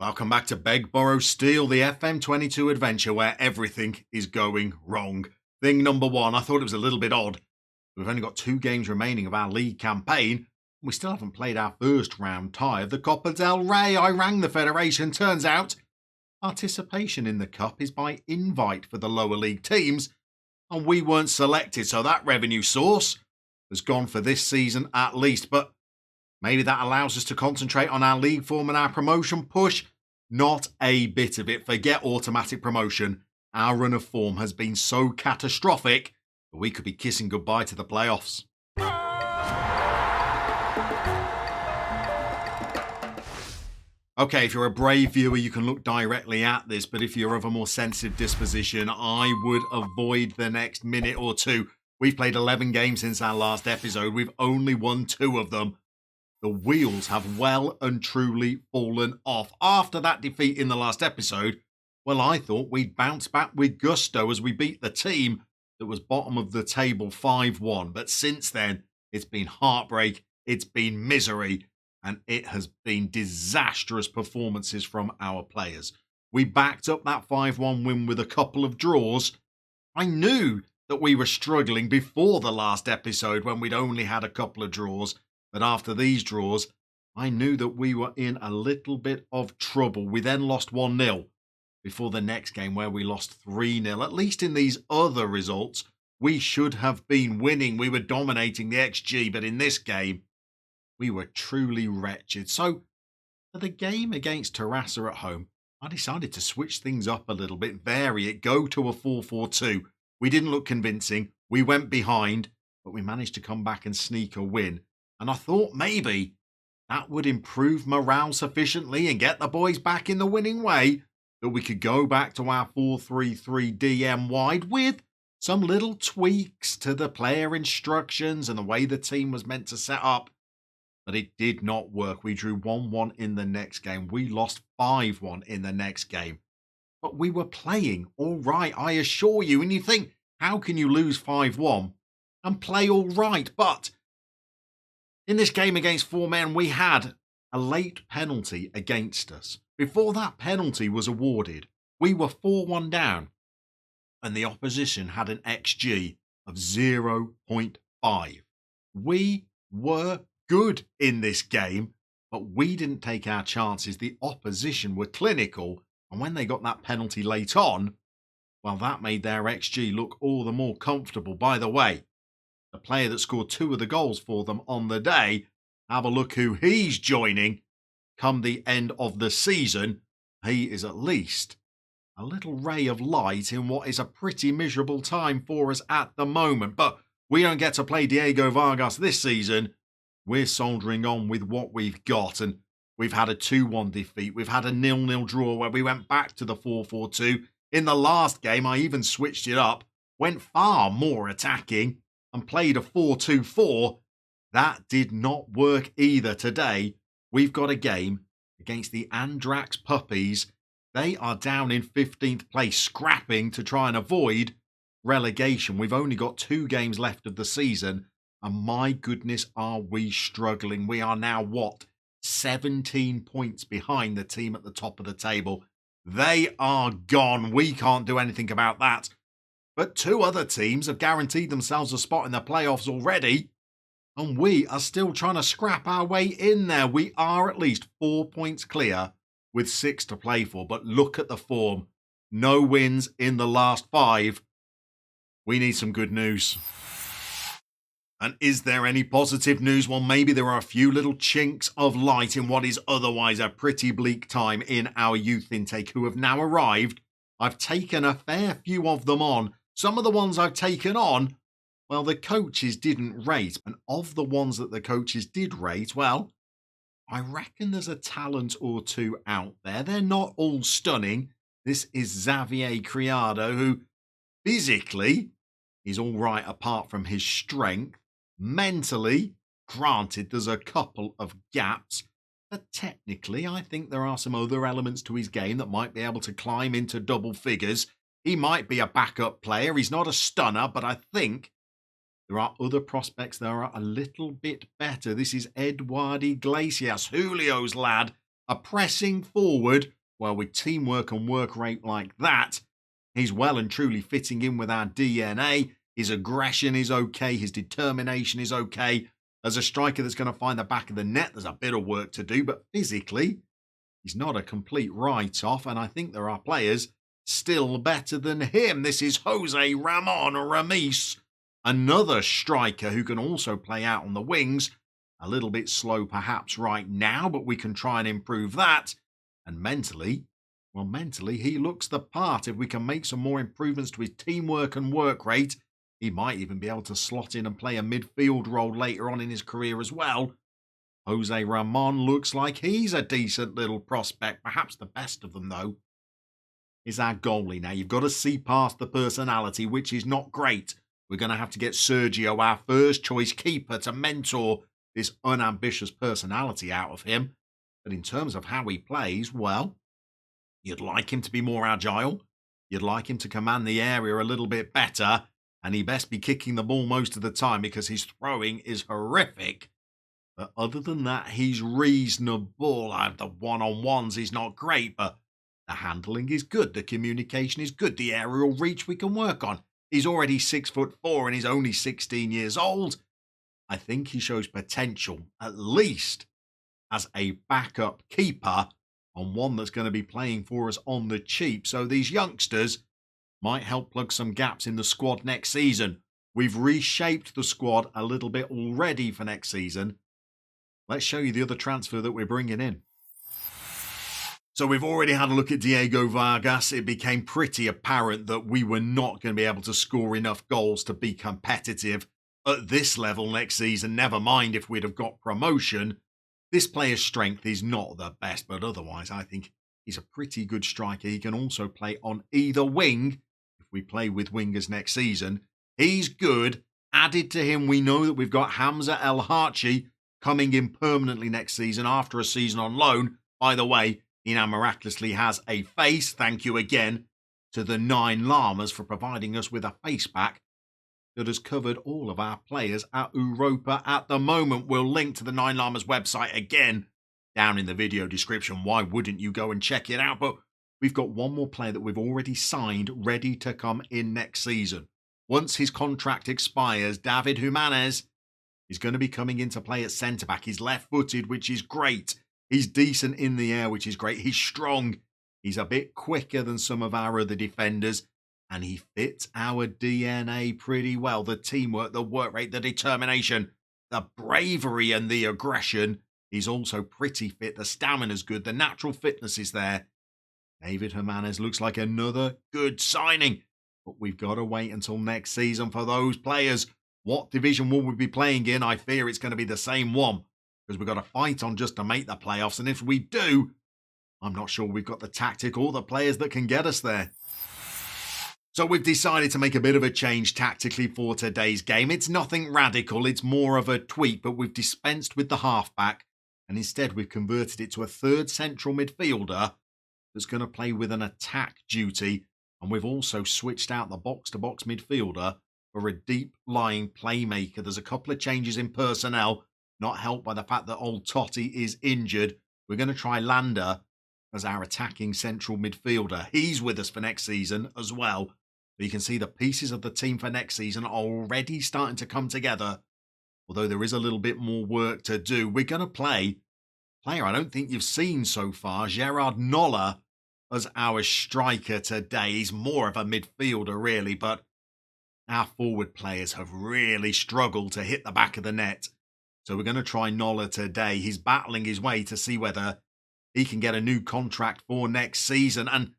Welcome back to Beg, Borrow, Steal, the FM22 adventure where everything is going wrong. Thing number one, I thought it was a little bit odd. We've only got 2 games remaining of our league campaign, and we still haven't played our first round tie of the Copa del Rey. I rang the Federation. Turns out, participation in the Cup is by invite for the lower league teams, and we weren't selected, so that revenue source has gone for this season at least. But maybe that allows us to concentrate on our league form and our promotion push. Not a bit of it. Forget automatic promotion. Our run of form has been so catastrophic that we could be kissing goodbye to the playoffs. Okay, if you're a brave viewer, you can look directly at this, but if you're of a more sensitive disposition, I would avoid the next minute or two. We've played 11 games since our last episode. We've only won 2 of them. The wheels have well and truly fallen off. After that defeat in the last episode, well, I thought we'd bounce back with gusto as we beat the team that was bottom of the table 5-1. But since then, it's been heartbreak, it's been misery, and it has been disastrous performances from our players. We backed up that 5-1 win with a couple of draws. I knew that we were struggling before the last episode when we'd only had a couple of draws. But after these draws, I knew that we were in a little bit of trouble. We then lost 1-0 before the next game where we lost 3-0. At least in these other results, we should have been winning. We were dominating the XG, but in this game, we were truly wretched. So for the game against Terrassa at home, I decided to switch things up a little bit, vary it, go to a 4-4-2. We didn't look convincing. We went behind, but we managed to come back and sneak a win. And I thought maybe that would improve morale sufficiently and get the boys back in the winning way that we could go back to our 4-3-3 DM wide with some little tweaks to the player instructions and the way the team was meant to set up. But it did not work. We drew 1-1 in the next game. We lost 5-1 in the next game. But we were playing all right, I assure you. And you think, how can you lose 5-1 and play all right? But in this game against 4 men, we had a late penalty against us. Before that penalty was awarded, we were 4-1 down, and the opposition had an XG of 0.5. We were good in this game, but we didn't take our chances. The opposition were clinical, and when they got that penalty late on, well, that made their XG look all the more comfortable. By the way, the player that scored 2 of the goals for them on the day, have a look who he's joining come the end of the season. He is at least a little ray of light in what is a pretty miserable time for us at the moment. But we don't get to play Diego Vargas this season. We're soldiering on with what we've got, and we've had a 2-1 defeat. We've had a 0-0 draw where we went back to the 4-4-2. In the last game, I even switched it up, went far more attacking, and played a 4-2-4, that did not work either. Today, we've got a game against the Andrax Puppies. They are down in 15th place, scrapping to try and avoid relegation. We've only got 2 games left of the season, and my goodness, are we struggling. We are now, 17 points behind the team at the top of the table. They are gone. We can't do anything about that. But 2 other teams have guaranteed themselves a spot in the playoffs already, and we are still trying to scrap our way in there. We are at least 4 points clear with 6 to play for, but look at the form. No wins in the last 5. We need some good news. And is there any positive news? Well, maybe there are a few little chinks of light in what is otherwise a pretty bleak time in our youth intake who have now arrived. I've taken a fair few of them on. Some of the ones I've taken on, well, the coaches didn't rate. And of the ones that the coaches did rate, well, I reckon there's a talent or 2 out there. They're not all stunning. This is Xavier Criado, who physically is all right apart from his strength. Mentally, granted, there's a couple of gaps. But technically, I think there are some other elements to his game that might be able to climb into double figures. He might be a backup player. He's not a stunner, but I think there are other prospects that are a little bit better. This is Eduard Iglesias, Julio's lad, A pressing forward, well, with teamwork and work rate like that, he's well and truly fitting in with our DNA. His aggression is okay. His determination is okay. As a striker that's going to find the back of the net, there's a bit of work to do, but physically, he's not a complete write-off, and I think there are players still better than him. This is Jose Ramon Ramis, another striker who can also play out on the wings. A little bit slow perhaps right now, but we can try and improve that. And mentally, well, mentally, he looks the part. If we can make some more improvements to his teamwork and work rate, he might even be able to slot in and play a midfield role later on in his career as well. Jose Ramon looks like he's a decent little prospect. Perhaps the best of them, though, is our goalie. Now, you've got to see past the personality, which is not great. We're going to have to get Sergio, our first choice keeper, to mentor this unambitious personality out of him. But in terms of how he plays, well, you'd like him to be more agile. You'd like him to command the area a little bit better. And he best be kicking the ball most of the time because his throwing is horrific. But other than that, he's reasonable. The one-on-ones is not great, but the handling is good. The communication is good. The aerial reach we can work on. He's already 6'4" and he's only 16 years old. I think he shows potential, at least as a backup keeper on one that's going to be playing for us on the cheap. So these youngsters might help plug some gaps in the squad next season. We've reshaped the squad a little bit already for next season. Let's show you the other transfer that we're bringing in. So we've already had a look at Diego Vargas. It became pretty apparent that we were not going to be able to score enough goals to be competitive at this level next season. Never mind if we'd have got promotion. This player's strength is not the best, but otherwise I think he's a pretty good striker. He can also play on either wing if we play with wingers next season. He's good. Added to him, we know that we've got Hamza El Harchi coming in permanently next season after a season on loan. By the way, he now miraculously has a face. Thank you again to the 9 Llamas for providing us with a face pack that has covered all of our players at Europa at the moment. We'll link to the 9 Llamas website again down in the video description. Why wouldn't you go and check it out? But we've got one more player that we've already signed ready to come in next season. Once his contract expires, David Jimenez is going to be coming into play at centre-back. He's left-footed, which is great. He's decent in the air, which is great. He's strong. He's a bit quicker than some of our other defenders. And he fits our DNA pretty well. The teamwork, the work rate, the determination, the bravery and the aggression. He's also pretty fit. The stamina's good. The natural fitness is there. David Jimenez looks like another good signing. But we've got to wait until next season for those players. What division will we be playing in? I fear it's going to be the same one, because we've got to fight on just to make the playoffs. And if we do, I'm not sure we've got the tactic or the players that can get us there. So we've decided to make a bit of a change tactically for today's game. It's nothing radical. It's more of a tweak, but we've dispensed with the halfback. And instead, we've converted it to a third central midfielder that's going to play with an attack duty. And we've also switched out the box-to-box midfielder for a deep-lying playmaker. There's a couple of changes in personnel, not helped by the fact that old Totti is injured. We're going to try Lander as our attacking central midfielder. He's with us for next season as well. But you can see the pieces of the team for next season are already starting to come together. Although there is a little bit more work to do. We're going to play a player I don't think you've seen so far, Gerard Nolla, as our striker today. He's more of a midfielder, really, but our forward players have really struggled to hit the back of the net. So we're going to try Nolla today. He's battling his way to see whether he can get a new contract for next season, and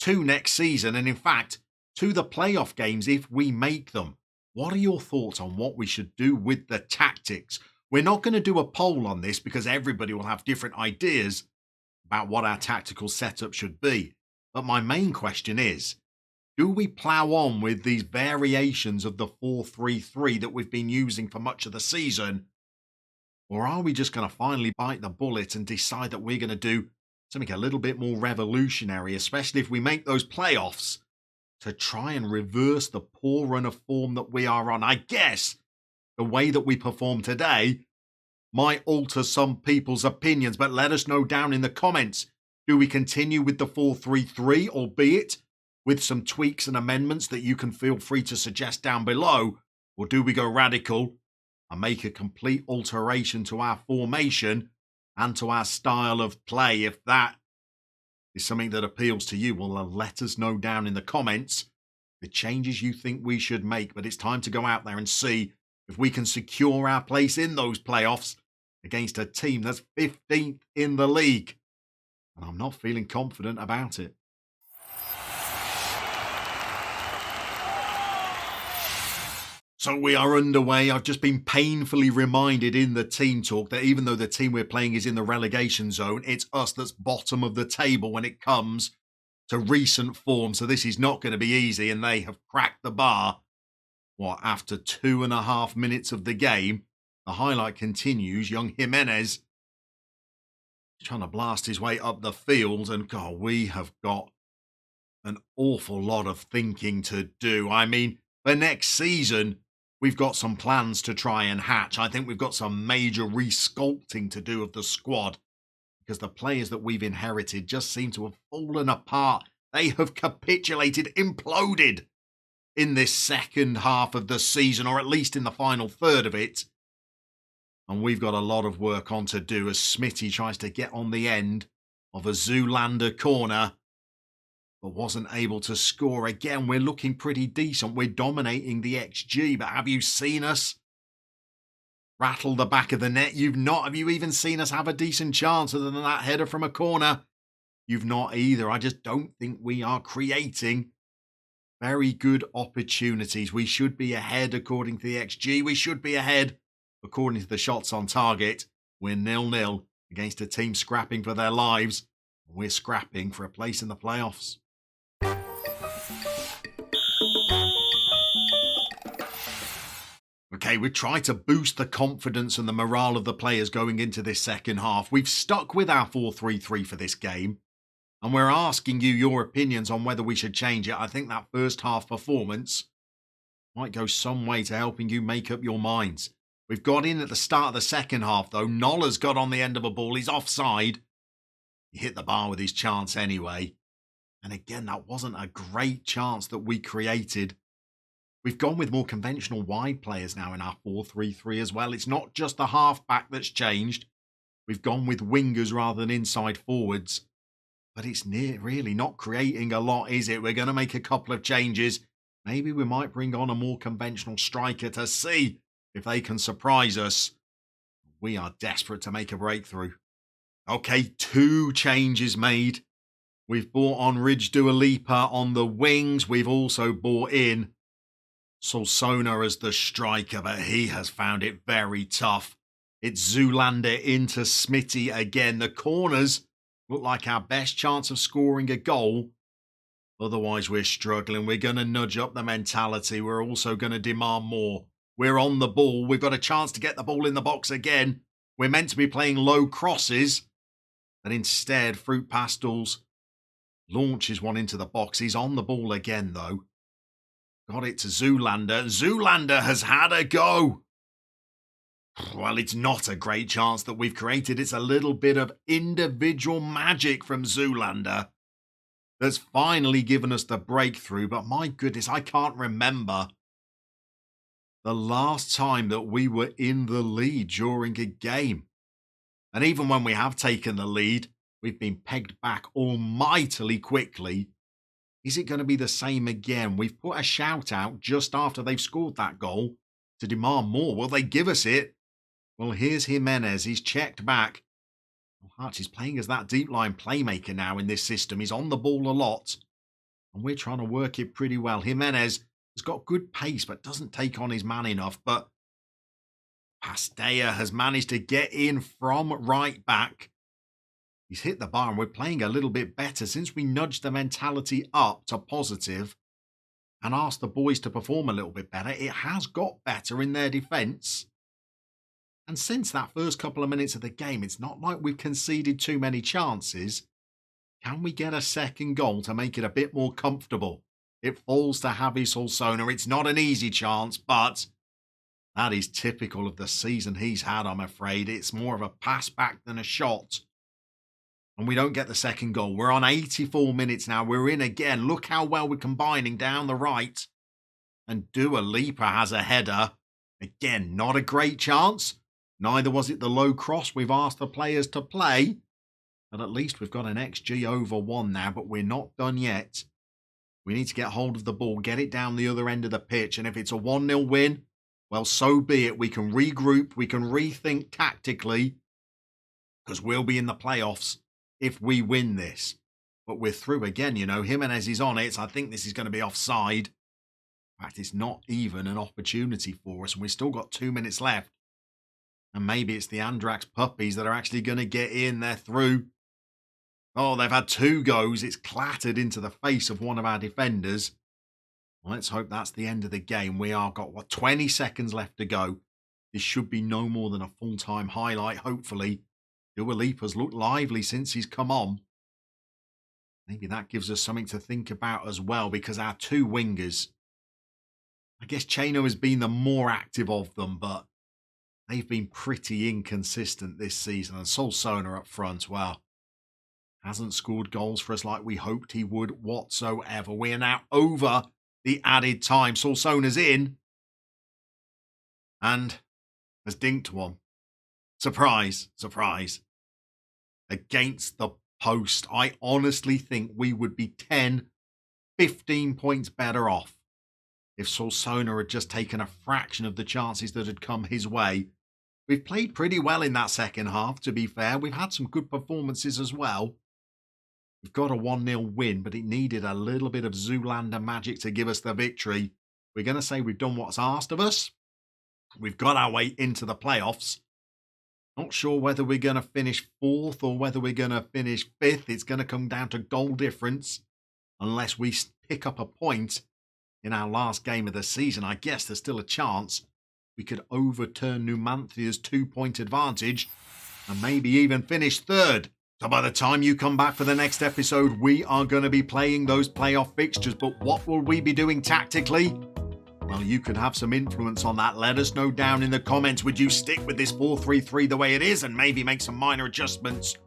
to next season, and in fact, to the playoff games if we make them. What are your thoughts on what we should do with the tactics? We're not going to do a poll on this because everybody will have different ideas about what our tactical setup should be. But my main question is, do we plough on with these variations of the 4-3-3 that we've been using for much of the season? Or are we just going to finally bite the bullet and decide that we're going to do something a little bit more revolutionary, especially if we make those playoffs, to try and reverse the poor run of form that we are on? I guess the way that we perform today might alter some people's opinions, but let us know down in the comments. Do we continue with the 4-3-3, albeit with some tweaks and amendments that you can feel free to suggest down below? Or do we go radical and make a complete alteration to our formation and to our style of play? If that is something that appeals to you, well, let us know down in the comments the changes you think we should make. But it's time to go out there and see if we can secure our place in those playoffs against a team that's 15th in the league. And I'm not feeling confident about it. So we are underway. I've just been painfully reminded in the team talk that even though the team we're playing is in the relegation zone, it's us that's bottom of the table when it comes to recent form. So this is not going to be easy, and they have cracked the bar. After 2.5 minutes of the game, the highlight continues. Young Jimenez trying to blast his way up the field, and God, we have got an awful lot of thinking to do. I mean, for next season, we've got some plans to try and hatch. I think we've got some major resculpting to do of the squad because the players that we've inherited just seem to have fallen apart. They have capitulated, imploded in this second half of the season, or at least in the final third of it. And we've got a lot of work on to do as Smitty tries to get on the end of a Zoolander corner, but wasn't able to score. Again, we're looking pretty decent. We're dominating the XG, but have you seen us rattle the back of the net? You've not. Have you even seen us have a decent chance other than that header from a corner? You've not either. I just don't think we are creating very good opportunities. We should be ahead according to the XG. We should be ahead according to the shots on target. We're 0-0 against a team scrapping for their lives. We're scrapping for a place in the playoffs. Okay, we try to boost the confidence and the morale of the players going into this second half. We've stuck with our 4-3-3 for this game, and we're asking you your opinions on whether we should change it. I think that first half performance might go some way to helping you make up your minds. We've got in at the start of the second half, though. Nola's got on the end of a ball. He's offside. He hit the bar with his chance anyway. And again, that wasn't a great chance that we created. We've gone with more conventional wide players now in our 4-3-3 as well. It's not just the halfback that's changed. We've gone with wingers rather than inside forwards. But it's really not creating a lot, is it? We're going to make a couple of changes. Maybe we might bring on a more conventional striker to see if they can surprise us. We are desperate to make a breakthrough. Okay, 2 changes made. We've brought on Ridge Dua Lipa on the wings. We've also brought in Solsona as the striker, but he has found it very tough. It's Zoolander into Smitty again. The corners look like our best chance of scoring a goal. Otherwise, we're struggling. We're going to nudge up the mentality. We're also going to demand more. We're on the ball. We've got a chance to get the ball in the box again. We're meant to be playing low crosses. And instead, Fruit Pastels launches one into the box. He's on the ball again, though. Got it to Zoolander. Zoolander has had a go. Well, it's not a great chance that we've created. It's a little bit of individual magic from Zoolander that's finally given us the breakthrough. But my goodness, I can't remember the last time that we were in the lead during a game. And even when we have taken the lead, we've been pegged back almightily quickly. Is it going to be the same again? We've put a shout out just after they've scored that goal to demand more. Will they give us it? Well, here's Jimenez. He's checked back. Hart is playing as that deep line playmaker now in this system. He's on the ball a lot. And we're trying to work it pretty well. Jimenez has got good pace, but doesn't take on his man enough. But Pastella has managed to get in from right back. He's hit the bar, and we're playing a little bit better since we nudged the mentality up to positive and asked the boys to perform a little bit better. It has got better in their defence. And since that first couple of minutes of the game, it's not like we've conceded too many chances. Can we get a second goal to make it a bit more comfortable? It falls to Javi Solsona. It's not an easy chance, but That is typical of the season he's had, I'm afraid. It's more of a pass back than a shot. And we don't get the second goal. We're on 84 minutes now. We're in again. Look how well we're combining down the right. And Dua Lipa has a header. Again, not a great chance. Neither was it the low cross we've asked the players to play. But at least we've got an XG over 1 now, but we're not done yet. We need to get hold of the ball, get it down the other end of the pitch. And if it's a 1-0 win, well, so be it. We can regroup. We can rethink tactically. Because we'll be in the playoffs if we win this. But we're through again, you know. Jimenez is on it. So I think this is going to be offside. In fact, it's not even an opportunity for us. And we've still got 2 minutes left. And maybe it's the Andrax puppies that are actually going to get in. They're through. Oh, they've had 2 goes. It's clattered into the face of one of our defenders. Well, let's hope that's the end of the game. We are got, 20 seconds left to go. This should be no more than a full-time highlight, hopefully. Dua Lipa's looked lively since he's come on. Maybe that gives us something to think about as well, because our 2 wingers, I guess Cheno has been the more active of them, but they've been pretty inconsistent this season. And Solsona up front, well, hasn't scored goals for us like we hoped he would whatsoever. We are now over the added time. Solsona's in and has dinked one. Surprise, surprise. Against the post. I honestly think we would be 10, 15 points better off if Solsona had just taken a fraction of the chances that had come his way. We've played pretty well in that second half, to be fair. We've had some good performances as well. We've got a 1-0 win, but it needed a little bit of Zoolander magic to give us the victory. We're going to say we've done what's asked of us. We've got our way into the playoffs. Not sure whether we're going to finish 4th or whether we're going to finish 5th. It's going to come down to goal difference. Unless we pick up a point in our last game of the season, I guess there's still a chance we could overturn Numanthia's 2-point advantage and maybe even finish 3rd. So by the time you come back for the next episode, we are going to be playing those playoff fixtures. But what will we be doing tactically? Well, you could have some influence on that. Let us know down in the comments. Would you stick with this 4-3-3 the way it is and maybe make some minor adjustments?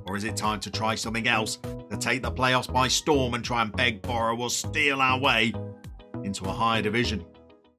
Or is it time to try something else to take the playoffs by storm and try and beg, borrow or steal our way into a higher division?